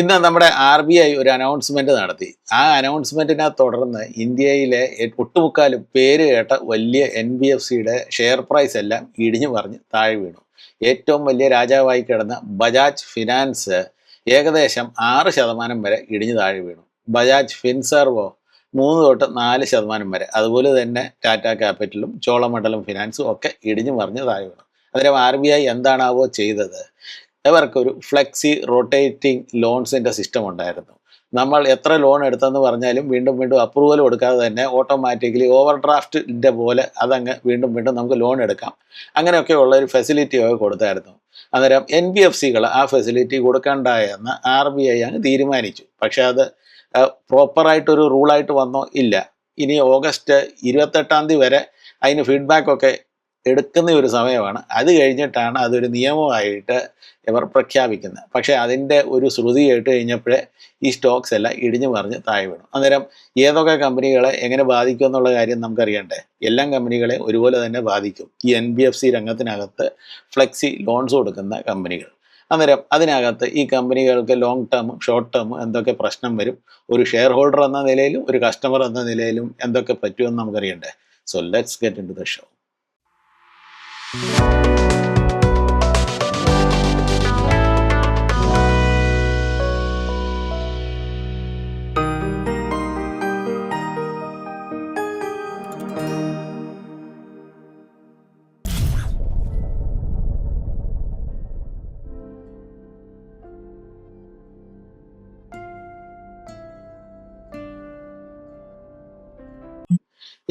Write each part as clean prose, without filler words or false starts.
ഇന്ന് നമ്മുടെ RBI ഒരു അനൗൺസ്മെന്റ് നടത്തി. ആ അനൗൺസ്മെന്റിനെ തുടർന്ന് ഇന്ത്യയിലെ ഒട്ടുമുക്കാലും പേര് കേട്ട വലിയ NBFCയുടെ ഷെയർ പ്രൈസ് എല്ലാം ഇടിഞ്ഞു മറിഞ്ഞ് താഴെ വീണു. ഏറ്റവും വലിയ രാജാവായി കിടന്ന ബജാജ് ഫിനാൻസ് ഏകദേശം 6% വരെ ഇടിഞ്ഞു താഴെ വീണു. ബജാജ് ഫിൻസർവോ 3 തൊട്ട് 4% വരെ. അതുപോലെ തന്നെ ടാറ്റ ക്യാപിറ്റലും ചോളമണ്ഡലം ഫിനാൻസും ഒക്കെ ഇടിഞ്ഞു മറിഞ്ഞ് താഴെ വീണു. അന്നേരം RBI എന്താണാവോ ചെയ്തത്? ഇവർക്കൊരു ഫ്ലെക്സി റൊട്ടേറ്റിംഗ് ലോൺസിൻ്റെ സിസ്റ്റം ഉണ്ടായിരുന്നു. നമ്മൾ എത്ര ലോൺ എടുത്തെന്ന് പറഞ്ഞാലും വീണ്ടും വീണ്ടും അപ്രൂവൽ കൊടുക്കാതെ തന്നെ ഓട്ടോമാറ്റിക്കലി ഓവർ ഡ്രാഫ്റ്റിൻ്റെ പോലെ അതങ്ങ് വീണ്ടും വീണ്ടും നമുക്ക് ലോൺ എടുക്കാം. അങ്ങനെയൊക്കെയുള്ള ഒരു ഫെസിലിറ്റി ഒക്കെ കൊടുത്തായിരുന്നു. അന്നേരം NBFCകൾ ആ ഫെസിലിറ്റി കൊടുക്കണ്ട എന്ന് RBI അങ്ങ് തീരുമാനിച്ചു. പക്ഷേ അത് പ്രോപ്പറായിട്ടൊരു റൂളായിട്ട് വന്നോ ഇല്ല. ഇനി ഓഗസ്റ്റ് 28 വരെ അതിന് ഫീഡ്ബാക്കൊക്കെ എടുക്കുന്ന ഒരു സമയമാണ്. അത് കഴിഞ്ഞിട്ടാണ് അതൊരു നിയമമായിട്ട് ഇവർ പ്രഖ്യാപിക്കുന്നത്. പക്ഷേ അതിൻ്റെ ഒരു ശ്രുതി കേട്ട് കഴിഞ്ഞപ്പോഴേ ഈ സ്റ്റോക്സ് എല്ലാം ഇടിഞ്ഞു മറിഞ്ഞ് താഴെ വീണു. അന്നേരം ഏതൊക്കെ കമ്പനികളെ എങ്ങനെ ബാധിക്കും എന്നുള്ള കാര്യം നമുക്കറിയണ്ടേ? എല്ലാ കമ്പനികളെ ഒരുപോലെ തന്നെ ബാധിക്കും. ഈ NBFC രംഗത്തിനകത്ത് ഫ്ലെക്സി ലോൺസ് കൊടുക്കുന്ന കമ്പനികൾ. അന്നേരം അതിനകത്ത് ഈ കമ്പനികൾക്ക് ലോങ് ടേം ഷോർട്ട് ടേം എന്തൊക്കെ പ്രശ്നം വരും, ഒരു ഷെയർ ഹോൾഡർ എന്ന നിലയിലും ഒരു കസ്റ്റമർ എന്ന നിലയിലും എന്തൊക്കെ പറ്റുമെന്ന് നമുക്കറിയണ്ടേ? So let's get into the show.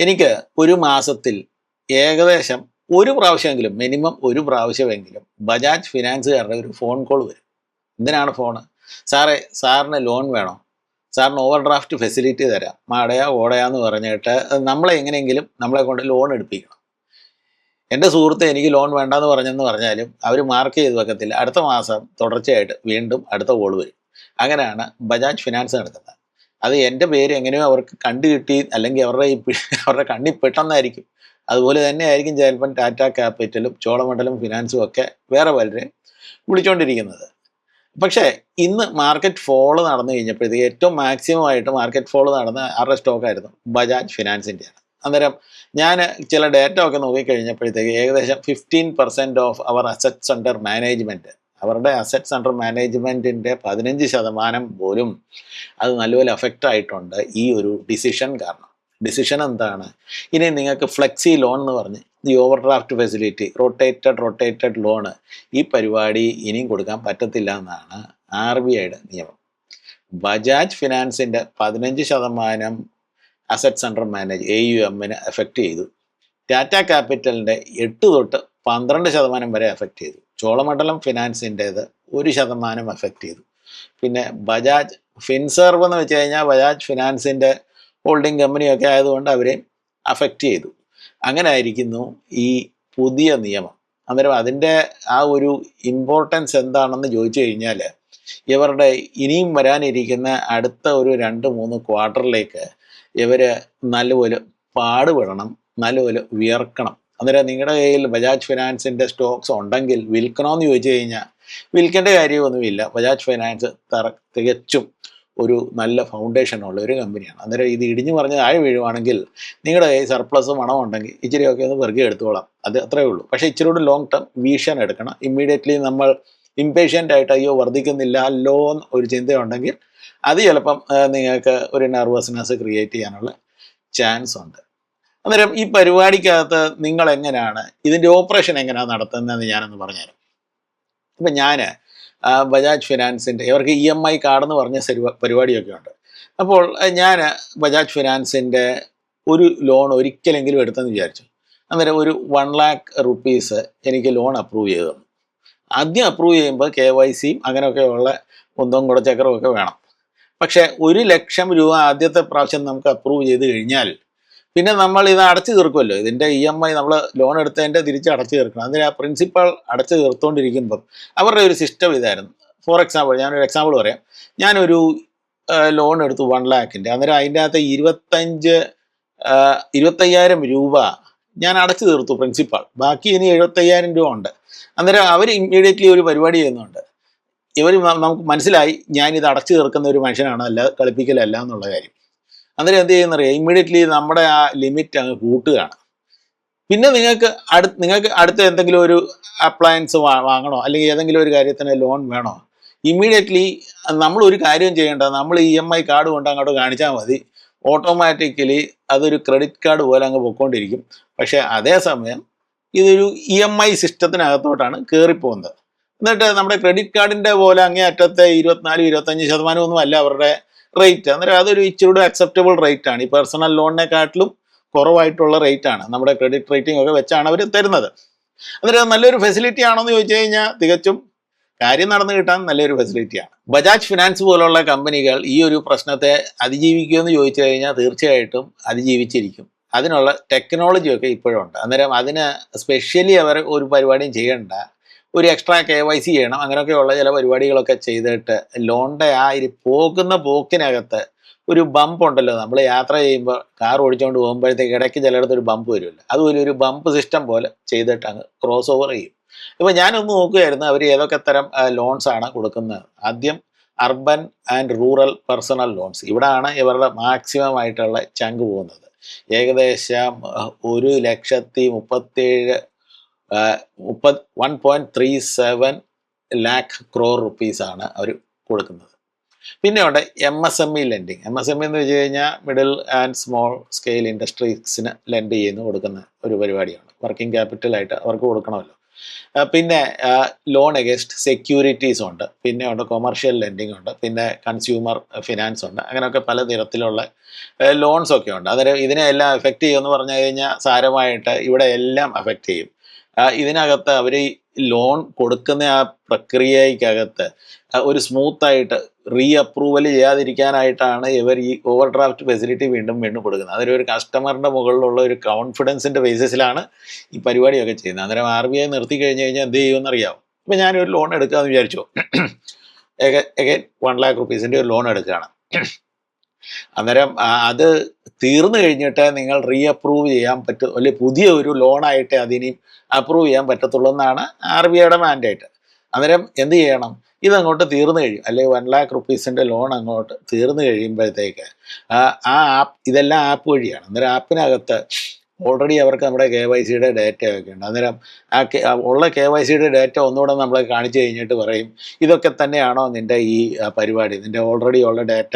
എനിക്ക് ഒരു മാസത്തിൽ ഏകദേശം ഒരു പ്രാവശ്യമെങ്കിലും, മിനിമം ഒരു പ്രാവശ്യമെങ്കിലും ബജാജ് ഫിനാൻസുകാരുടെ ഒരു ഫോൺ കോൾ വരും. എന്തിനാണ് ഫോണ്? സാറേ, സാറിന് ലോൺ വേണോ? സാറിന് ഓവർ ഡ്രാഫ്റ്റ് ഫെസിലിറ്റി തരാം, മാടയാ ഓടയാന്ന് പറഞ്ഞിട്ട് നമ്മളെ എങ്ങനെയെങ്കിലും നമ്മളെ കൊണ്ട് ലോൺ എടുപ്പിക്കണം. എൻ്റെ സുഹൃത്ത് എനിക്ക് ലോൺ വേണ്ടെന്ന് പറഞ്ഞെന്ന് പറഞ്ഞാലും അവർ മാർക്ക് ചെയ്ത് വെക്കത്തില്ല. അടുത്ത മാസം തുടർച്ചയായിട്ട് വീണ്ടും അടുത്ത കോൾ വരും. അങ്ങനെയാണ് ബജാജ് ഫിനാൻസ് നടക്കുന്നത്. അത് എൻ്റെ പേര് എങ്ങനെയോ അവർക്ക് കണ്ടു കിട്ടി, അല്ലെങ്കിൽ അവരുടെ കണ്ണിൽ പെട്ടെന്നായിരിക്കും. അതുപോലെ തന്നെ ആയിരിക്കും ചിലപ്പം ടാറ്റ ക്യാപിറ്റലും ചോളമണ്ഡലം ഫിനാൻസും ഒക്കെ വേറെ പലരെയും വിളിച്ചുകൊണ്ടിരിക്കുന്നത്. പക്ഷേ ഇന്ന് മാർക്കറ്റ് ഫോള് നടന്നു കഴിഞ്ഞപ്പോഴത്തേക്ക് ഏറ്റവും മാക്സിമം ആയിട്ട് മാർക്കറ്റ് ഫോള് നടന്ന ആരുടെ സ്റ്റോക്കായിരുന്നു? ബജാജ് ഫിനാൻസിൻ്റെയാണ്. അന്നേരം ഞാൻ ചില ഡേറ്റ ഒക്കെ നോക്കിക്കഴിഞ്ഞപ്പോഴത്തേക്ക് ഏകദേശം 15% ഓഫ് അവർ അസറ്റ്സ് അണ്ടർ മാനേജ്മെൻറ്റ്, അവരുടെ അസറ്റ്സ് അണ്ടർ മാനേജ്മെൻറ്റിൻ്റെ 15% പോലും അത് നല്ലപോലെ അഫക്റ്റ് ആയിട്ടുണ്ട് ഈ ഒരു ഡിസിഷൻ കാരണം. ഡിസിഷൻ എന്താണ്? ഇനി നിങ്ങൾക്ക് ഫ്ലെക്സി ലോൺ എന്ന് പറഞ്ഞ് ഈ over draft facility, rotated loan, ഈ പരിപാടി ഇനിയും കൊടുക്കാൻ പറ്റത്തില്ല എന്നാണ് RBIയുടെ നിയമം. ബജാജ് ഫിനാൻസിൻ്റെ 15% അസറ്റ്സ് അണ്ടർ AUMനെ എഫക്റ്റ് ചെയ്തു. ടാറ്റ ക്യാപിറ്റലിൻ്റെ 8 തൊട്ട് 12% വരെ എഫക്റ്റ് ചെയ്തു. ചോളമണ്ഡലം ഫിനാൻസിൻ്റേത് 1% എഫക്റ്റ് ചെയ്തു. പിന്നെ ബജാജ് ഫിൻസർവ് എന്ന് വെച്ച് കഴിഞ്ഞാൽ ബജാജ് ഫിനാൻസിൻ്റെ ഹോൾഡിംഗ് കമ്പനിയൊക്കെ ആയതുകൊണ്ട് അവരെയും അഫക്റ്റ് ചെയ്തു. അങ്ങനെ ആയിരിക്കുന്നു ഈ പുതിയ നിയമം. അന്നേരം അതിൻ്റെ ആ ഒരു ഇമ്പോർട്ടൻസ് എന്താണെന്ന് ചോദിച്ചു കഴിഞ്ഞാൽ, ഇവരുടെ ഇനിയും വരാനിരിക്കുന്ന അടുത്ത ഒരു 2-3 ക്വാർട്ടറിലേക്ക് ഇവർ നല്ലപോലെ പാടുപെടണം, നല്ലപോലെ വിയർക്കണം. അന്നേരം നിങ്ങളുടെ കയ്യിൽ ബജാജ് ഫിനാൻസിൻ്റെ സ്റ്റോക്സ് ഉണ്ടെങ്കിൽ വിൽക്കണമെന്ന് ചോദിച്ചു കഴിഞ്ഞാൽ വിൽക്കേണ്ട കാര്യമൊന്നുമില്ല. ബജാജ് ഫിനാൻസ് തികച്ചും ഒരു നല്ല ഫൗണ്ടേഷനുള്ള ഒരു കമ്പനിയാണ്. അന്നേരം ഇത് ഇടിഞ്ഞു പറഞ്ഞ് താഴെ വീഴുവാണെങ്കിൽ നിങ്ങളുടെ കയ്യിൽ സർപ്ലസ് മണം ഉണ്ടെങ്കിൽ ഇച്ചിരിയൊക്കെ ഒന്ന് വെറുതെ എടുത്തോളാം. അത് അത്രയേ ഉള്ളൂ. പക്ഷേ ഇച്ചിരി കൂടി ലോങ് ടേം വിഷൻ എടുക്കണം. ഇമ്മീഡിയറ്റ്ലി നമ്മൾ ഇംപേഷ്യൻ്റ് ആയിട്ട് അയ്യോ വർദ്ധിക്കുന്നില്ല അല്ലോ ഒരു ചിന്തയുണ്ടെങ്കിൽ അത് ചിലപ്പം നിങ്ങൾക്ക് ഒരു നെർവസ്നെസ് ക്രിയേറ്റ് ചെയ്യാനുള്ള ചാൻസ് ഉണ്ട്. അന്നേരം ഈ പരിപാടിക്കകത്ത് നിങ്ങൾ എങ്ങനെയാണ് ഇതിൻ്റെ ഓപ്പറേഷൻ എങ്ങനെയാണ് നടത്തുന്നതെന്ന് ഞാനൊന്ന് പറഞ്ഞുതരാം. ഇപ്പം ഞാൻ ബജാജ് ഫിനാൻസിൻ്റെ ഇവർക്ക് EMI കാർഡ് എന്ന് പറഞ്ഞ പരിപാടിയൊക്കെ ഉണ്ട്. അപ്പോൾ ഞാൻ ബജാജ് ഫിനാൻസിൻ്റെ ഒരു ലോൺ ഒരിക്കലെങ്കിലും എടുത്തെന്ന് വിചാരിച്ചു. അന്നേരം ഒരു 1 lakh rupees എനിക്ക് ലോൺ അപ്രൂവ് ചെയ്തു തന്നു. ആദ്യം അപ്രൂവ് ചെയ്യുമ്പോൾ KYCയും അങ്ങനെയൊക്കെയുള്ള ഒന്നും കൂടെ ചക്രമൊക്കെ വേണം. പക്ഷേ 1 ലക്ഷം രൂപ ആദ്യത്തെ പ്രാവശ്യം നമുക്ക് അപ്രൂവ് ചെയ്ത് കഴിഞ്ഞാൽ പിന്നെ നമ്മൾ ഇത് അടച്ചു തീർക്കുമല്ലോ. ഇതിൻ്റെ EMI നമ്മൾ ലോൺ എടുത്തതിൻ്റെ തിരിച്ച് അടച്ചു തീർക്കണം. അതിന് ആ പ്രിൻസിപ്പൽ അടച്ചു തീർത്തുകൊണ്ടിരിക്കുമ്പം അവരുടെ ഒരു സിസ്റ്റം ഇതായിരുന്നു. ഫോർ എക്സാമ്പിൾ, ഞാനൊരു എക്സാമ്പിൾ പറയാം. ഞാനൊരു ലോൺ എടുത്തു 1 lakhൻ്റെ. അന്നേരം അതിൻ്റെ അകത്ത് 25,000 രൂപ ഞാൻ അടച്ചു തീർത്തു പ്രിൻസിപ്പൽ. ബാക്കി ഇനി 75,000 രൂപ ഉണ്ട്. അന്നേരം അവർ ഇമ്മീഡിയറ്റ്ലി ഒരു പരിപാടി ചെയ്യുന്നുണ്ട്. ഇവർ നമുക്ക് മനസ്സിലായി ഞാനിത് അടച്ചു തീർക്കുന്ന ഒരു മനുഷ്യനാണ്, അല്ല കളിപ്പിക്കലല്ല എന്നുള്ള കാര്യം. അന്നേരം എന്ത് ചെയ്യുന്നറിയാം, ഇമ്മീഡിയറ്റ്ലി നമ്മുടെ ആ ലിമിറ്റ് അങ്ങ് കൂട്ടുകയാണ്. പിന്നെ നിങ്ങൾക്ക് അടുത്ത എന്തെങ്കിലും ഒരു അപ്ലയൻസ് വാങ്ങണോ, അല്ലെങ്കിൽ ഏതെങ്കിലും ഒരു കാര്യത്തിന് ലോൺ വേണോ, ഇമ്മീഡിയറ്റ്ലി നമ്മൾ ഒരു കാര്യം ചെയ്യേണ്ട, നമ്മൾ EMI കാർഡ് കൊണ്ട് അങ്ങോട്ട് കാണിച്ചാൽ മതി, ഓട്ടോമാറ്റിക്കലി അതൊരു ക്രെഡിറ്റ് കാർഡ് പോലെ അങ്ങ് പൊയ്ക്കൊണ്ടിരിക്കും. പക്ഷേ അതേസമയം ഇതൊരു EMI സിസ്റ്റത്തിനകത്തോട്ടാണ് കയറിപ്പോകുന്നത്. എന്നിട്ട് നമ്മുടെ ക്രെഡിറ്റ് കാർഡിൻ്റെ പോലെ അങ്ങേ അറ്റത്തെ 24-25% ഒന്നും അല്ല അവരുടെ റേറ്റ്. അന്നേരം അതൊരു ഇച്ചിരി അക്സെപ്റ്റബിൾ റേറ്റ് ആണ്. ഈ പേഴ്സണൽ ലോണിനെക്കാട്ടിലും കുറവായിട്ടുള്ള റേറ്റ് ആണ്, നമ്മുടെ ക്രെഡിറ്റ് റേറ്റിംഗ് ഒക്കെ വെച്ചാണ് അവർ തരുന്നത്. അന്നേരം നല്ലൊരു ഫെസിലിറ്റി ആണോ എന്ന് ചോദിച്ചു കഴിഞ്ഞാൽ തികച്ചും കാര്യം നടന്നു കിട്ടാൻ നല്ലൊരു ഫെസിലിറ്റിയാണ്. ബജാജ് ഫിനാൻസ് പോലുള്ള കമ്പനികൾ ഈ ഒരു പ്രശ്നത്തെ അതിജീവിക്കുമെന്ന് ചോദിച്ചു കഴിഞ്ഞാൽ തീർച്ചയായിട്ടും അതിജീവിച്ചിരിക്കും. അതിനുള്ള ടെക്നോളജിയൊക്കെ ഇപ്പോഴും ഉണ്ട്. അന്നേരം അതിന് സ്പെഷ്യലി അവർ ഒരു പരിപാടിയും ചെയ്യേണ്ട, ഒരു എക്സ്ട്രാ KYC ചെയ്യണം, അങ്ങനെയൊക്കെയുള്ള ചില പരിപാടികളൊക്കെ ചെയ്തിട്ട് ലോണിൻ്റെ ആ പോകുന്ന പോക്കിനകത്ത് ഒരു ബമ്പ് ഉണ്ടല്ലോ, നമ്മൾ യാത്ര ചെയ്യുമ്പോൾ കാർ ഓടിച്ചുകൊണ്ട് പോകുമ്പോഴത്തേക്ക് ഇടയ്ക്ക് ചിലയിടത്ത് ഒരു ബമ്പ് വരുമല്ലോ, അതുപോലെ ഒരു ബമ്പ് സിസ്റ്റം പോലെ ചെയ്തിട്ട് അങ്ങ് ക്രോസ് ഓവർ ചെയ്യും. ഇപ്പോൾ ഞാനൊന്ന് നോക്കുകയായിരുന്നു അവർ ഏതൊക്കെ തരം ലോൺസ് ആണ് കൊടുക്കുന്നത്. ആദ്യം urban and rural personal loans, ഇവിടാണ് ഇവരുടെ മാക്സിമം ആയിട്ടുള്ള ചങ്ക് പോകുന്നത്. ഏകദേശം 137 lakh crore rupees-ആണ് അവർ കൊടുക്കുന്നത്. പിന്നെ ഉണ്ട് MSME ലെൻഡിങ്. MSME എന്ന് വെച്ച് കഴിഞ്ഞാൽ മിഡിൽ ആൻഡ് സ്മോൾ സ്കെയിൽ ഇൻഡസ്ട്രീസിന് ലെൻഡ് കൊടുക്കുന്ന ഒരു പരിപാടിയാണ്. വർക്കിംഗ് ക്യാപിറ്റലായിട്ട് അവർക്ക് കൊടുക്കണമല്ലോ. പിന്നെ ലോൺ അഗേൻസ്റ്റ് സെക്യൂരിറ്റീസ് ഉണ്ട്, പിന്നെ ഉണ്ട് കൊമേർഷ്യൽ ലെൻഡിങ് ഉണ്ട്, പിന്നെ കൺസ്യൂമർ ഫിനാൻസ് ഉണ്ട്. അങ്ങനെയൊക്കെ പല തരത്തിലുള്ള ലോൺസൊക്കെ ഉണ്ട്. അന്നേരം ഇതിനെല്ലാം എഫക്റ്റ് ചെയ്യുമെന്ന് പറഞ്ഞു കഴിഞ്ഞാൽ സാരമായിട്ട് ഇവിടെ എല്ലാം എഫക്റ്റ് ചെയ്യും. ഇതിനകത്ത് അവർ ലോൺ കൊടുക്കുന്ന ആ പ്രക്രിയയ്ക്കകത്ത് ഒരു സ്മൂത്തായിട്ട് അപ്രൂവൽ ചെയ്യാതിരിക്കാനായിട്ടാണ് ഇവർ ഈ ഓവർ ഡ്രാഫ്റ്റ് ഫെസിലിറ്റി വീണ്ടും കൊടുക്കുന്നത്. അതൊരു കസ്റ്റമറിൻ്റെ മുകളിലുള്ള ഒരു കോൺഫിഡൻസിൻ്റെ ബേസിസിലാണ് ഈ പരിപാടിയൊക്കെ ചെയ്യുന്നത്. അന്നേരം RBI നിർത്തി കഴിഞ്ഞ് കഴിഞ്ഞാൽ എന്ത് ചെയ്യുമെന്നറിയാം. ഇപ്പം ഞാനൊരു ലോൺ എടുക്കാമെന്ന് വിചാരിച്ചു, എഗൈൻ 1 lakh rupees-ൻ്റെ ഒരു ലോൺ എടുക്കുകയാണ്. അന്നേരം അത് തീർന്നു കഴിഞ്ഞിട്ട് നിങ്ങൾ അപ്രൂവ് ചെയ്യാൻ പറ്റും, അല്ലെങ്കിൽ പുതിയ ഒരു ലോണായിട്ട് അതിനി അപ്രൂവ് ചെയ്യാൻ പറ്റത്തുള്ളൂ എന്നാണ് RBIയുടെ മാൻഡേറ്റ്. അന്നേരം എന്ത് ചെയ്യണം, ഇതങ്ങോട്ട് തീർന്നു കഴിയും, അല്ലെങ്കിൽ 1 lakh rupees-ൻ്റെ ലോൺ അങ്ങോട്ട് തീർന്നു കഴിയുമ്പോഴത്തേക്ക് ആ ഇതെല്ലാം ആപ്പ് വഴിയാണ്. അന്നേരം ആപ്പിനകത്ത് ഓൾറെഡി അവർക്ക് നമ്മുടെ KYC-യുടെ ഡേറ്റയൊക്കെ ഉണ്ട്. അന്നേരം ഉള്ള KYC-യുടെ ഡേറ്റ ഒന്നുകൂടെ നമ്മളെ കാണിച്ചു കഴിഞ്ഞിട്ട് പറയും, ഇതൊക്കെ തന്നെയാണോ നിൻ്റെ ഈ പരിപാടി, നിൻ്റെ ഓൾറെഡി ഉള്ള data,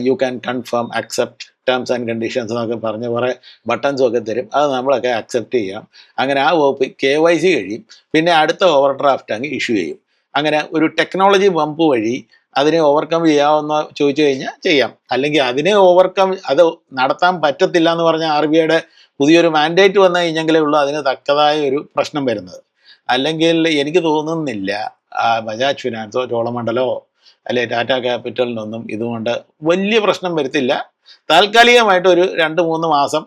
you can confirm, accept terms and conditions എന്നൊക്കെ പറഞ്ഞ് കുറേ ബട്ടൺസും ഒക്കെ തരും. അത് നമ്മളൊക്കെ അക്സെപ്റ്റ് ചെയ്യാം. അങ്ങനെ ആ വകുപ്പ് KYC കഴിയും. പിന്നെ അടുത്ത ഓവർ ഡ്രാഫ്റ്റ് അങ്ങ് ഇഷ്യൂ ചെയ്യും. അങ്ങനെ ഒരു ടെക്നോളജി ബമ്പ് വഴി അതിനെ ഓവർകം ചെയ്യാമെന്ന് ചോദിച്ചു കഴിഞ്ഞാൽ ചെയ്യാം. അല്ലെങ്കിൽ അതിനെ അത് നടത്താൻ പറ്റത്തില്ല എന്ന് പറഞ്ഞാൽ RBIയുടെ പുതിയൊരു മാൻഡേറ്റ് വന്നു കഴിഞ്ഞെങ്കിലേ ഉള്ളൂ അതിന് തക്കതായ ഒരു പ്രശ്നം വരുന്നത്. അല്ലെങ്കിൽ എനിക്ക് തോന്നുന്നില്ല ബജാജ് ഫിനാൻസോ ചോളമണ്ഡലോ അല്ലെ ടാറ്റ ക്യാപിറ്റലിനൊന്നും ഇതുകൊണ്ട് വലിയ പ്രശ്നം വരുത്തില്ല. താൽക്കാലികമായിട്ട് ഒരു 2-3 മാസം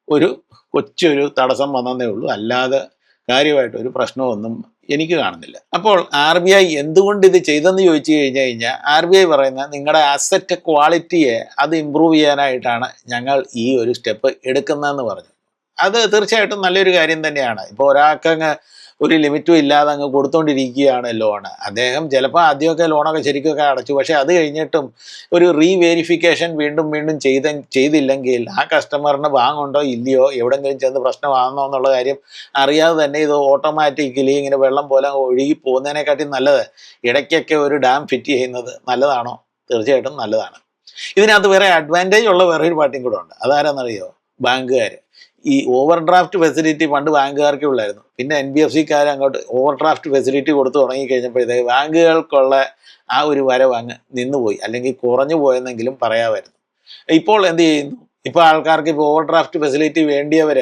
ഒരു കൊച്ചൊരു തടസ്സം വന്നതേ ഉള്ളൂ, അല്ലാതെ കാര്യമായിട്ടൊരു പ്രശ്നമൊന്നും എനിക്ക് കാണുന്നില്ല. അപ്പോൾ RBI എന്തുകൊണ്ട് ഇത് ചെയ്തെന്ന് ചോദിച്ചു കഴിഞ്ഞാൽ RBI പറയുന്നത് നിങ്ങളുടെ അസറ്റ് ക്വാളിറ്റിയെ അത് ഇമ്പ്രൂവ് ചെയ്യാനായിട്ടാണ് ഞങ്ങൾ ഈ ഒരു സ്റ്റെപ്പ് എടുക്കുന്നതെന്ന് പറഞ്ഞു. അത് തീർച്ചയായിട്ടും നല്ലൊരു കാര്യം തന്നെയാണ്. ഇപ്പോൾ ഒരാൾക്കങ്ങ് ഒരു ലിമിറ്റും ഇല്ലാതെ അങ്ങ് കൊടുത്തുകൊണ്ടിരിക്കുകയാണ് ലോണ്. അദ്ദേഹം ചിലപ്പോൾ ആദ്യമൊക്കെ ലോണൊക്കെ ശരിക്കൊക്കെ അടച്ചു, പക്ഷേ അത് കഴിഞ്ഞിട്ടും ഒരു റീവെരിഫിക്കേഷൻ വീണ്ടും ചെയ്തില്ലെങ്കിൽ ആ കസ്റ്റമറിന് വാങ്ങുണ്ടോ ഇല്ലയോ, എവിടെയെങ്കിലും ചെന്ന് പ്രശ്നമാണെന്നോ എന്നുള്ള കാര്യം അറിയാതെ തന്നെ ഇത് ഓട്ടോമാറ്റിക്കലി ഇങ്ങനെ വെള്ളം പോലെ ഒഴുകി പോകുന്നതിനെക്കാട്ടി നല്ലത് ഇടയ്ക്കൊക്കെ ഒരു ഡാം ഫിറ്റ് ചെയ്യുന്നത് നല്ലതാണോ? തീർച്ചയായിട്ടും നല്ലതാണ്. ഇതിനകത്ത് വേറെ അഡ്വാൻറ്റേജ് ഉള്ള വേറൊരു പാർട്ടിയും കൂടെ ഉണ്ട്. അതാരെന്നറിയോ? ബാങ്കുകാർ. ഈ ഓവർ ഡ്രാഫ്റ്റ് ഫെസിലിറ്റി പണ്ട് ബാങ്കുകാർക്കേ ഉള്ളായിരുന്നു. പിന്നെ NBFC-ക്കാർ അങ്ങോട്ട് ഓവർ ഡ്രാഫ്റ്റ് ഫെസിലിറ്റി കൊടുത്ത് തുടങ്ങിക്കഴിഞ്ഞപ്പോഴത്തേക്ക് ബാങ്കുകൾക്കുള്ള ആ ഒരു വരവ് അങ്ങ് നിന്നുപോയി, അല്ലെങ്കിൽ കുറഞ്ഞു പോയെന്നെങ്കിലും പറയാമായിരുന്നു. ഇപ്പോൾ എന്ത് ചെയ്യുന്നു? ഇപ്പോൾ ആൾക്കാർക്ക് ഇപ്പോൾ ഓവർ ഡ്രാഫ്റ്റ് ഫെസിലിറ്റി വേണ്ടിയവർ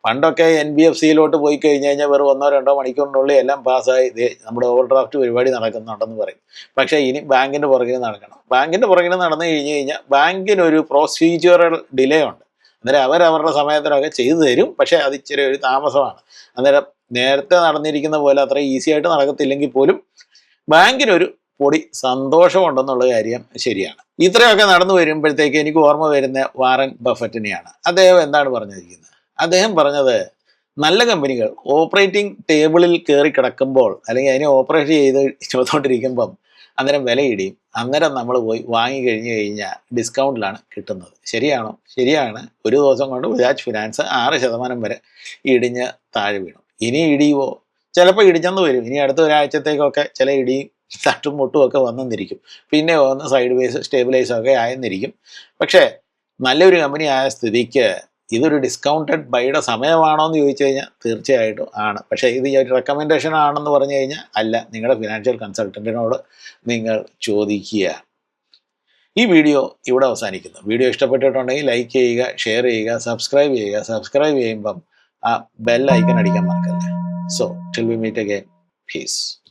പണ്ടൊക്കെ NBFC-യിലോട്ട് പോയി കഴിഞ്ഞ് കഴിഞ്ഞാൽ വെറും 1-2 മണിക്കൂറിനുള്ളിൽ എല്ലാം പാസ്സായി നമ്മുടെ ഓവർ ഡ്രാഫ്റ്റ് പരിപാടി നടക്കുന്നുണ്ടെന്ന് പറയും. പക്ഷേ ഇനി ബാങ്കിൻ്റെ പുറകിൽ നടക്കണം. ബാങ്കിൻ്റെ പുറകിൽ നടന്നു കഴിഞ്ഞാൽ ബാങ്കിനൊരു പ്രൊസീജിയറൽ ഡിലേ ഉണ്ട്. അന്നേരം അവരവരുടെ സമയത്തിനൊക്കെ ചെയ്തു തരും, പക്ഷേ അത് ഇച്ചിരി ഒരു താമസമാണ്. അന്നേരം നേരത്തെ നടന്നിരിക്കുന്ന പോലെ അത്ര ഈസി ആയിട്ട് നടക്കത്തില്ലെങ്കിൽ പോലും ബാങ്കിനൊരു പൊടി സന്തോഷമുണ്ടെന്നുള്ള കാര്യം ശരിയാണ്. ഇത്രയൊക്കെ നടന്നു വരുമ്പോഴത്തേക്ക് എനിക്ക് ഓർമ്മ വരുന്ന വാറൻ ബഫറ്റിനെയാണ്. അദ്ദേഹം എന്താണ് പറഞ്ഞിരിക്കുന്നത്? അദ്ദേഹം പറഞ്ഞത് നല്ല കമ്പനികൾ ഓപ്പറേറ്റിംഗ് ടേബിളിൽ കയറി കിടക്കുമ്പോൾ, അല്ലെങ്കിൽ അതിനെ ഓപ്പറേറ്റ് ചെയ്തുകൊണ്ടിരിക്കുമ്പം അന്നേരം വില ഇടിയും. അന്നേരം നമ്മൾ പോയി വാങ്ങി കഴിഞ്ഞ് കഴിഞ്ഞാൽ ഡിസ്കൗണ്ടിലാണ് കിട്ടുന്നത്. ശരിയാണോ? ശരിയാണ്. ഒരു ദിവസം കൊണ്ട് ബജാജ് ഫിനാൻസ് 6% വരെ ഇടിഞ്ഞ് താഴെ വീണു. ഇനി ഇടിയുമോ? ചിലപ്പോൾ ഇടിച്ചെന്ന് വരും. ഇനി അടുത്ത ഒരാഴ്ചത്തേക്കൊക്കെ ചില ഇടിയും തട്ടും മുട്ടും ഒക്കെ വന്നെന്നിരിക്കും. പിന്നെ ഒന്ന് സൈഡ് വേസ് സ്റ്റേബിലൈസൊക്കെ ആയെന്നിരിക്കും. പക്ഷേ നല്ലൊരു കമ്പനി ആയ സ്ഥിതിക്ക് ഇതൊരു ഡിസ്കൗണ്ടഡ് ബൈയുടെ സമയമാണോ എന്ന് ചോദിച്ചു കഴിഞ്ഞാൽ തീർച്ചയായിട്ടും ആണ്. പക്ഷേ ഇത് ഒരു റെക്കമെൻഡേഷൻ ആണെന്ന് പറഞ്ഞു കഴിഞ്ഞാൽ അല്ല. നിങ്ങളുടെ ഫിനാൻഷ്യൽ കൺസൾട്ടൻറ്റിനോട് നിങ്ങൾ ചോദിക്കുക. ഈ വീഡിയോ ഇവിടെ അവസാനിക്കുന്നു. വീഡിയോ ഇഷ്ടപ്പെട്ടിട്ടുണ്ടെങ്കിൽ ലൈക്ക് ചെയ്യുക, ഷെയർ ചെയ്യുക, സബ്സ്ക്രൈബ് ചെയ്യുക. സബ്സ്ക്രൈബ് ചെയ്യുമ്പം ആ ബെൽ ഐക്കൺ അടിക്കാൻ മറക്കല്ലേ. So till we meet again, piece.